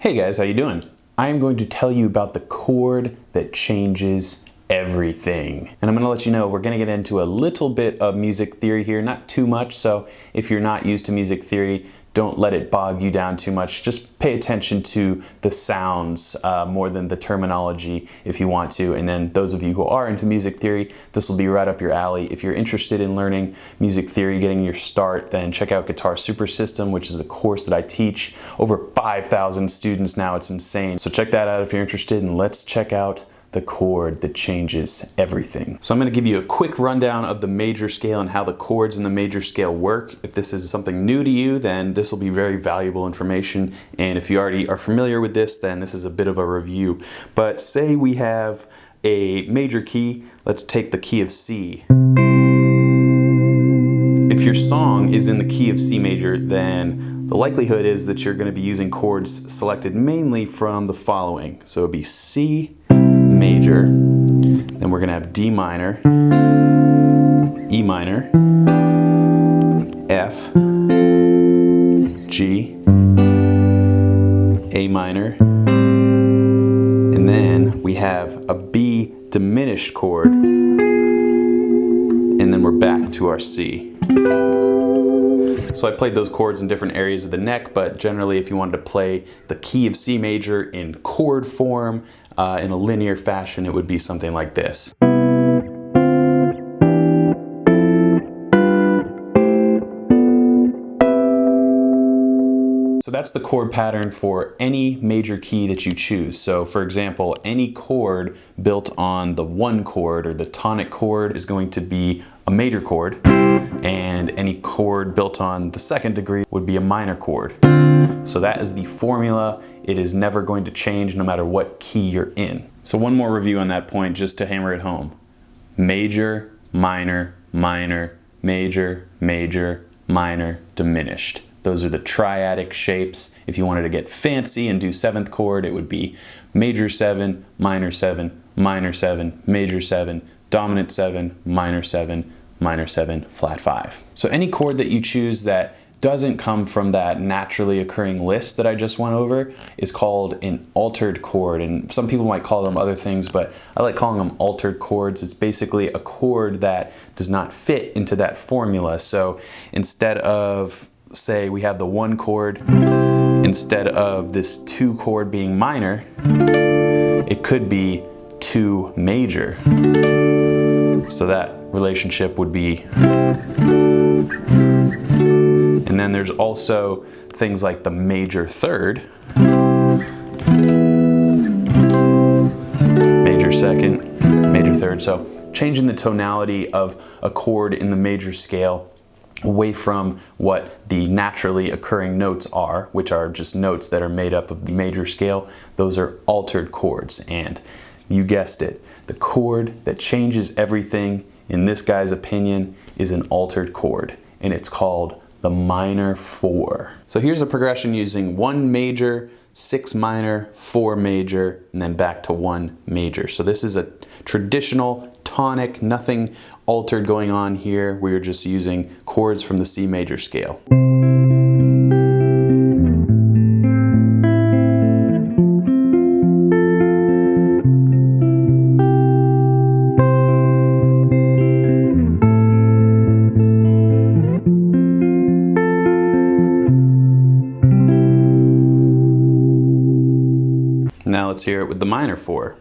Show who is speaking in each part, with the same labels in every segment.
Speaker 1: Hey guys, how you doing? I'm going to tell you about the chord that changes everything. And I'm going to let you know we're going to get into a little bit of music theory here, not too much, so if you're not used to music theory, don't let it bog you down too much. Just pay attention to the sounds more than the terminology if you want to. And then those of you who are into music theory, this will be right up your alley. If you're interested in learning music theory, getting your start, then check out Guitar Super System, which is a course that I teach. Over 5,000 students now, it's insane. So check that out if you're interested, and let's check out the chord that changes everything. So I'm going to give you a quick rundown of the major scale and how the chords in the major scale work. If this is something new to you, then this will be very valuable information. And if you already are familiar with this, then this is a bit of a review. But say we have a major key. Let's take the key of C. If your song is in the key of C major, then the likelihood is that you're going to be using chords selected mainly from the following. So it would be C major, then we're going to have D minor, E minor, F, G, A minor, and then we have a B diminished chord, and then we're back to our C. So I played those chords in different areas of the neck, but generally if you wanted to play the key of C major in chord form, in a linear fashion, it would be something like this. So that's the chord pattern for any major key that you choose. So for example, any chord built on the one chord or the tonic chord is going to be a major chord, and any chord built on the second degree would be a minor chord. So that is the formula. It is never going to change no matter what key you're in. So one more review on that point just to hammer it home. Major, minor, minor, major, major, minor, diminished. Those are the triadic shapes. If you wanted to get fancy and do seventh chord, it would be major 7, minor 7, minor 7, major 7, dominant 7, minor 7, minor 7, flat 5. So any chord that you choose that doesn't come from that naturally occurring list that I just went over is called an altered chord, and some people might call them other things, but I like calling them altered chords. It's basically a chord that does not fit into that formula. So instead of, say we have the one chord, instead of this 2 chord being minor, it could be 2 major. So that relationship would be. And then there's also things like the major third, major second, major third. So changing the tonality of a chord in the major scale away from what the naturally occurring notes are, which are just notes that are made up of the major scale. Those are altered chords. And you guessed it, the chord that changes everything, in this guy's opinion, is an altered chord, and it's called the minor 4. So here's a progression using 1 major, 6 minor, 4 major, and then back to 1 major. So this is a traditional tonic, nothing altered going on here. We're just using chords from the C major scale. Now let's hear it with the minor 4.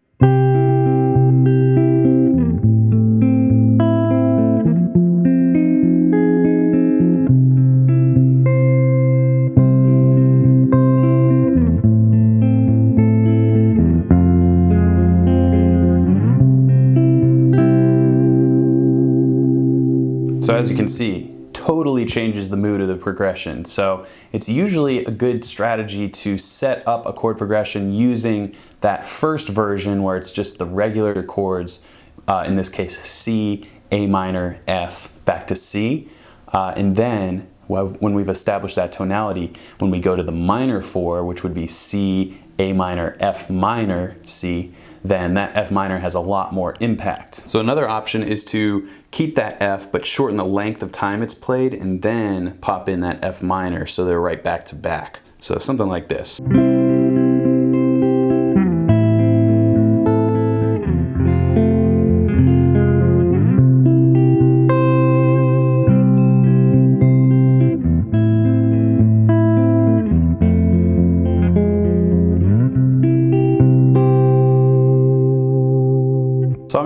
Speaker 1: So as you can see, totally changes the mood of the progression. So it's usually a good strategy to set up a chord progression using that first version where it's just the regular chords, in this case C, A minor, F, back to C. And then when we've established that tonality, when we go to the minor 4, which would be C, A minor, F minor, C, then that F minor has a lot more impact. So another option is to keep that F but shorten the length of time it's played and then pop in that F minor so they're right back to back. So something like this.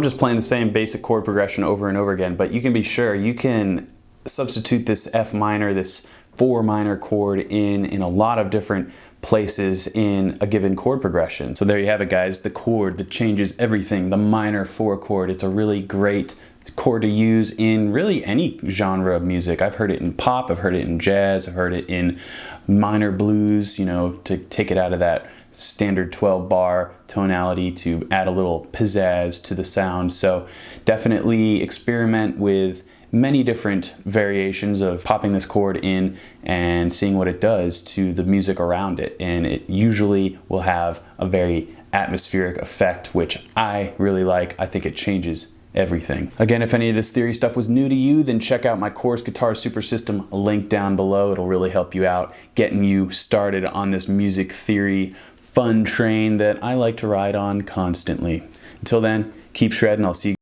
Speaker 1: just playing the same basic chord progression over and over again, but you can be sure you can substitute this F minor, this 4 minor chord in a lot of different places in a given chord progression. So there you have it, guys, the chord that changes everything, the minor 4 chord. It's a really great chord to use in really any genre of music. I've heard it in pop, I've heard it in jazz, I've heard it in minor blues, you know, to take it out of that standard 12 bar tonality to add a little pizzazz to the sound. So definitely experiment with many different variations of popping this chord in and seeing what it does to the music around it. And it usually will have a very atmospheric effect, which I really like. I think it changes everything. Again, if any of this theory stuff was new to you, then check out my Chords Guitar Super System link down below. It'll really help you out getting you started on this music theory fun train that I like to ride on constantly. Until then, keep shredding. I'll see you guys